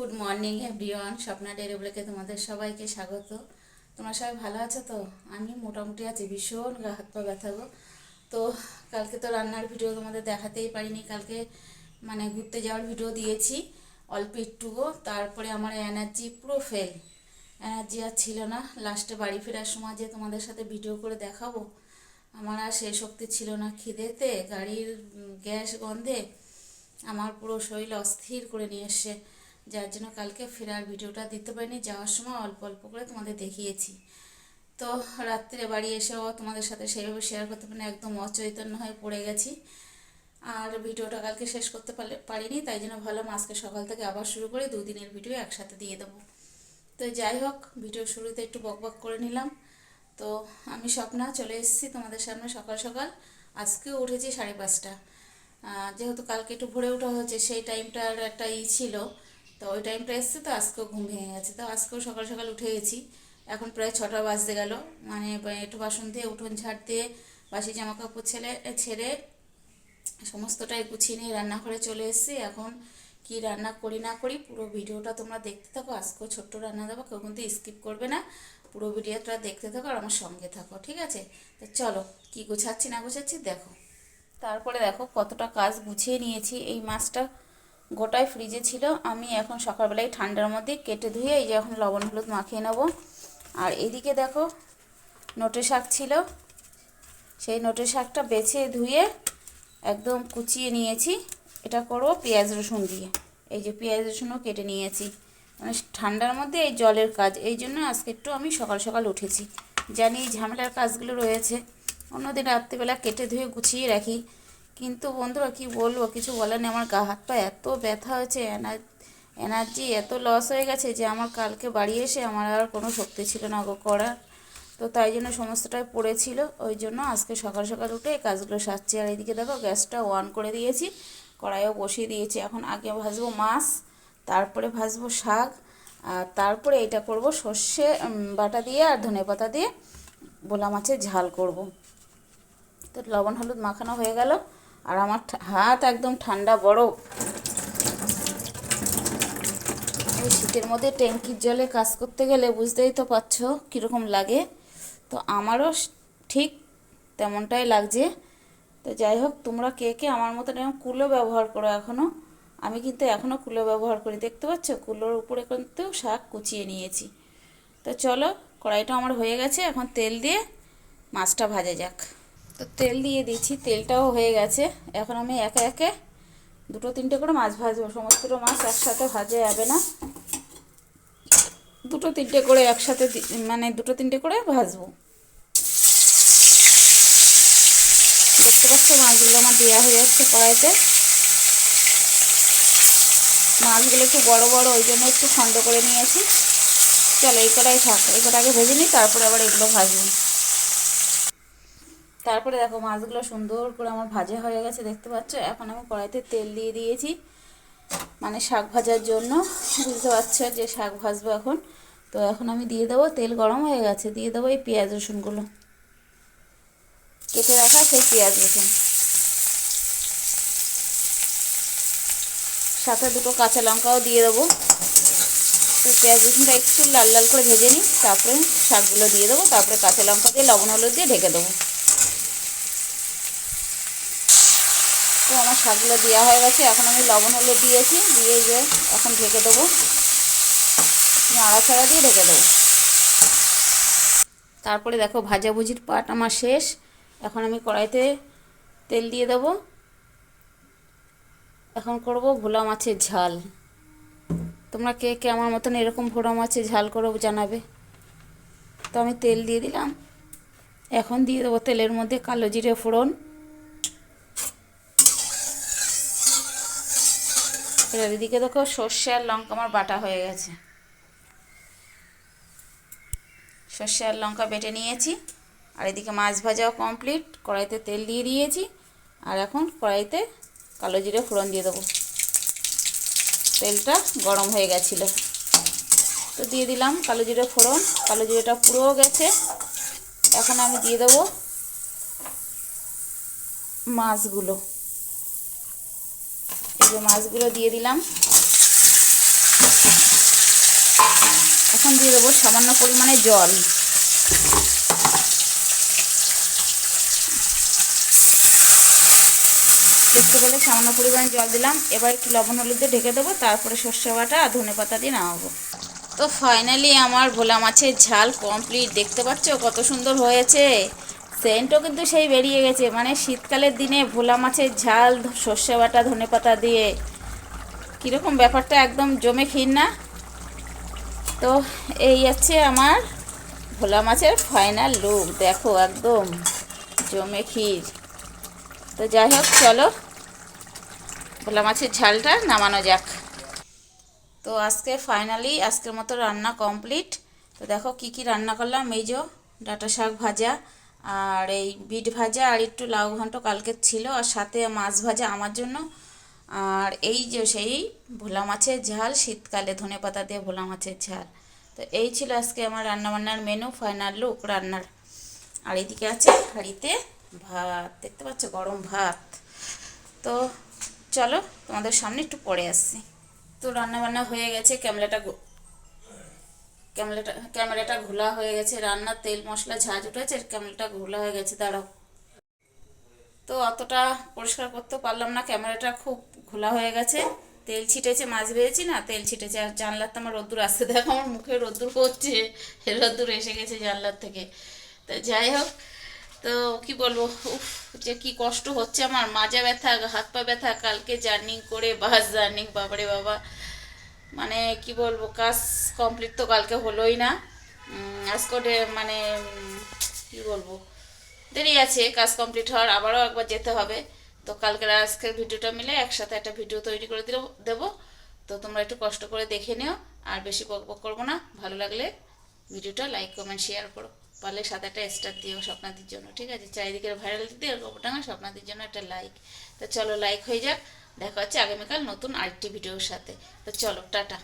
Good morning everyone, Swapna dairy ব্লগে তোমাদের সবাইকে স্বাগত। তোমরা সবাই ভালো আছো তো? আমি মোটামুটি আছি, ভীষণ গা হাত পা ব্যথা গো। তো কালকে তো রান্নার ভিডিও তোমাদের দেখাতেই পারিনি। কালকে মানে ঘুরতে যাওয়ার ভিডিও দিয়েছি অল্প একটু গো। তারপরে আমার এনার্জি পুরো ফেল, এনার্জি আর ছিল না। লাস্টে বাড়ি ফেরার সময় যে তোমাদের সাথে ভিডিও করে দেখাবো, আমার আর সেই শক্তি ছিল না। খিদেতে, গাড়ির গ্যাস গন্ধে আমার পুরো শরীর অস্থির করে নিয়ে এসছে, যার জন্য কালকে ফেরার ভিডিওটা দিতে পারিনি। যাওয়ার সময় অল্প অল্প করে তোমাদের দেখিয়েছি। তো রাত্রে বাড়ি এসেও তোমাদের সাথে সেইভাবে শেয়ার করতে পারিনি, একদম অচৈতন্য হয়ে পড়ে গেছি। আর ভিডিওটা কালকে শেষ করতে পারিনি, তাই জন্য ভাবলাম আজকে সকাল থেকে আবার শুরু করে দুদিনের ভিডিও একসাথে দিয়ে দেবো। তো যাই হোক, ভিডিও শুরুতে একটু বকবক করে নিলাম। তো আমি স্বপ্না চলে এসেছি তোমাদের সামনে সকাল সকাল। আজকেও উঠেছি 5:30। যেহেতু কালকে একটু ভোরে ওঠা হয়েছে, সেই টাইমটার একটা ছিল, তো ওই টাইমটা এসছে। তো আজকেও ঘুম ভেঙে গেছে, তো আজকেও সকাল সকাল উঠে গেছি। এখন প্রায় 6টা বাজতে গেল। মানে একটু বাসন দিয়ে, উঠোন ঝাড় দিয়ে, বাসি জামা কাপড় ছেড়ে সমস্তটাই গুছিয়ে নিয়ে রান্নাঘরে চলে এসেছি। এখন কি রান্না করি না করি পুরো ভিডিওটা তোমরা দেখতে থাকো। আজকেও ছোট্ট রান্না দেবো, কেউ কিন্তু স্কিপ করবে না। পুরো ভিডিওটা দেখতে থাকো আর আমার সঙ্গে থাকো, ঠিক আছে? তো চলো, কি গোছাচ্ছি না গোছাচ্ছি দেখো। তারপরে দেখো কতটা কাজ গুছিয়ে নিয়েছি। এই মাছটা গোটায় ফ্রিজে ছিল, আমি এখন সকালবেলায় ঠান্ডার মধ্যে কেটে ধুয়ে এই যে এখন লবণ হলুদ মাখিয়ে নেব। আর এদিকে দেখো নোটে শাক ছিল, সেই নোটে শাকটা বেছে ধুয়ে একদম কুচিয়ে নিয়েছি। এটা করবো পেঁয়াজ রসুন দিয়ে। এই যে পেঁয়াজ রসুনও কেটে নিয়েছি, মানে ঠান্ডার মধ্যে এই জলের কাজ, এই জন্য আজকে একটু আমি সকাল সকাল উঠেছি। জানি ঝামেলার কাজগুলো রয়েছে, অন্যদিন রাত্রিবেলা কেটে ধুয়ে গুছিয়ে রাখি। কিন্তু বন্ধুরা কি বলবো, কিছু বলার নেই। আমার গা হাত পা এত ব্যথা হয়েছে, এনার্জি এত লস হয়ে গেছে যে আমার কালকে বাড়ি এসে আমার আর কোনো শক্তি ছিল না গো করার। তো তাই জন্য সমস্তটাই পড়েছিল, ওই জন্য আজকে সকাল সকাল উঠে এই কাজগুলো সারছি। আর এইদিকে দেখো গ্যাসটা অন করে দিয়েছি, কড়াইও বসিয়ে দিয়েছি। এখন আগে ভাজবো মাছ, তারপরে ভাজবো শাক, আর তারপরে এটা করব সর্ষে বাটা দিয়ে আর ধনেপাতা দিয়ে ভোলা মাছের ঝাল করব। তো লবণ হলুদ মাখানো হয়ে গেল, আর আমার হাত একদম ঠান্ডা বরফ। এই শীতের মধ্যে ট্যাঙ্কির জলে কাজ করতে গেলে বুঝতেই তো পারছো কীরকম লাগে। তো আমারও ঠিক তেমনটাই লাগছে। তো যাই হোক, তোমরা কে কে আমার মতন এরকম কুলো ব্যবহার করো এখনও? আমি কিন্তু এখনও কুলো ব্যবহার করি, দেখতে পাচ্ছ কুলোর উপরে কিন্তু শাক কুচিয়ে নিয়েছি। তো চলো, কড়াইটা আমার হয়ে গেছে, এখন তেল দিয়ে মাছটা ভাজা যাক। তো তেল দিয়ে দিচ্ছি, তেলটাও হয়ে গেছে। এখন আমি একে একে দুটো তিনটে করে মাছ ভাজবো। সমস্তটা মাছ একসাথে ভাজা যাবে না, দুটো তিনটে করে একসাথে, মানে দুটো তিনটে করে ভাজবো। দেখতে পাচ্ছ মাছগুলো আমার দেওয়া হয়ে যাচ্ছে কড়াইতে। মাছগুলো একটু বড় বড়, ওই জন্য একটু খন্ড করে নিয়েছি। চলো এই কড়াই থাক, এই কটা আগে ভেজে নিই, তারপরে আবার এগুলো ভাজবো। তারপরে দেখো মাছগুলো সুন্দর করে আমার ভাজা হয়ে গেছে, দেখতে পাচ্ছ। এখন আমি কড়াইতে তেল দিয়ে দিয়েছি, মানে শাক ভাজার জন্য। বুঝতে পারছো যে শাক ভাজবো এখন। তো এখন আমি দিয়ে দেবো, তেল গরম হয়ে গেছে, দিয়ে দেবো এই পেঁয়াজ রসুনগুলো, কেটে রাখা সেই পেঁয়াজ রসুন। সাথে দুটো কাঁচা লঙ্কাও দিয়ে দেবো। তো পেঁয়াজ রসুনটা একটু লাল লাল করে ভেজে নিই, তারপরে শাকগুলো দিয়ে দেবো, তারপরে কাঁচা লঙ্কা দিয়ে লবণ হলুদ দিয়ে ঢেকে দেবো। তো আমার শাকগুলো দেওয়া হয়ে গেছে, এখন আমি লবণ হলুদ দিয়েছি, দিয়ে যে এখন ঢেকে দেবো, নাড়াচাড়া দিয়ে ঢেকে দেবো। তারপরে দেখো ভাজাভুজির পাট আমার শেষ। এখন আমি কড়াইতে তেল দিয়ে দেবো। এখন করব ভোলা মাছের ঝাল। তোমরা কে কে আমার মতন এরকম ভোলা মাছের ঝাল করো জানাবে। তো আমি তেল দিয়ে দিলাম, এখন দিয়ে দেবো তেলের মধ্যে কালো জিরে ফোড়ন। এবার এদিকে দেখো সর্ষে আর লঙ্কা আমার বাটা হয়ে গেছে, সর্ষে আর লঙ্কা বেটে নিয়েছি। আর এদিকে মাছ ভাজাও কমপ্লিট, কড়াইতে তেল দিয়ে দিয়েছি। আর এখন কড়াইতে কালো জিরে ফোড়ন দিয়ে দেবো। তেলটা গরম হয়ে গেছিলো, তো দিয়ে দিলাম কালো জিরে ফোড়ন। কালো জিরেটা পুরো গেছে। এখন আমি দিয়ে দেবো মাছগুলো। এই যে মাছগুলো দিয়ে দিলাম। এখন দিয়ে দেবো সামান্য পরিমাণে জল। দেখতে পেলে সামান্য পরিমাণে জল দিলাম। এবার একটু লবণ হলুদ দিয়ে ঢেকে দেবো, তারপরে সর্ষে বাটা আর ধনে পাতা দিয়ে নামাবো। তো ফাইনালি আমার ভোলা মাছের ঝাল কমপ্লিট। দেখতে পাচ্ছ কত সুন্দর হয়েছে, সেন্টও কিন্তু সেই বেরিয়ে গেছে। মানে শীতকালের দিনে ভোলা মাছের ঝাল সর্ষে বাটা ধনে পাতা দিয়ে কীরকম ব্যাপারটা, একদম জমে ক্ষীর না? তো এই আছে আমার ভোলা মাছের ফাইনাল লুক, দেখো একদম জমে ক্ষীর। তো যাই হোক, চলো ভোলা মাছের ঝালটা নামানো যাক। তো আজকে ফাইনালি আজকের মতো রান্না কমপ্লিট। তো দেখো কি কি রান্না করলাম। এই যে ডাঁটা শাক ভাজা, আর এই বিট ভাজা, আর একটু লাউ ঘন্ট কালকের ছিল, আর সাথে মাছ ভাজা আমার জন্য। আর এই যে সেই ভোলা মাছের ঝাল, শীতকালে ধনেপাতা দিয়ে ভোলা মাছের ঝাল। তো এই ছিল আজকে আমার রান্নাবান্নার মেনু, ফাইনাল লুক রান্নার। আর এদিকে আছে হাঁড়িতে ভাত, দেখতে পাচ্ছ গরম ভাত। তো চলো তোমাদের সামনে একটু পরে আসছি। তো রান্নাবান্না হয়ে গেছে, ক্যামেরাটা ঘোলা হয়ে গেছে, রান্নার তেল মশলা ঝাঁজ উঠেছে, ক্যামেরাটা ঘোলা হয়ে গেছে। দাঁড়াও, তো অতটা পরিষ্কার করতে পারলাম না, ক্যামেরাটা খুব ঘোলা হয়ে গেছে। তেল ছিটেছে, মাছ ভেজেছি না, তেল ছিটেছে। আর জানলার তো আমার রোদ্দুর আসছে, দেখো আমার মুখে রোদ্দুর পড়ছে, রোদ্দুর এসে গেছে জানলার থেকে। তো যাই হোক, তো কি বলবো, উফ যে কি কষ্ট হচ্ছে আমার, মাজা ব্যথা, হাত পা ব্যথা, কালকে জার্নি করে, বাস জার্নি, বাবারে বাবা। মানে কি বলবো, কাজ কমপ্লিট তো কালকে হলোই না। আজকে মানে কি বলবো, দেরি আছে কাজ কমপ্লিট হওয়ার, আবারও একবার যেতে হবে। তো কালকের আজকের ভিডিওটা মিলে একসাথে একটা ভিডিও তৈরি করে দেবো। তো তোমরা একটু কষ্ট করে দেখে নিও, আর বেশি বকবক করবো না। ভালো লাগলে ভিডিওটা লাইক কমেন্ট শেয়ার করো, পারলে সাথে একটা স্টার দিও স্বপ্নাদির জন্য, ঠিক আছে? চারিদিকে ভাইরাল দিতে গোপটাঙ্গা স্বপ্নাদির জন্য একটা লাইক। তো চলো লাইক হয়ে যাক, দেখা হচ্ছে আগামীকাল নতুন আরেকটি ভিডিওর সাথে। তো চলো টাটা।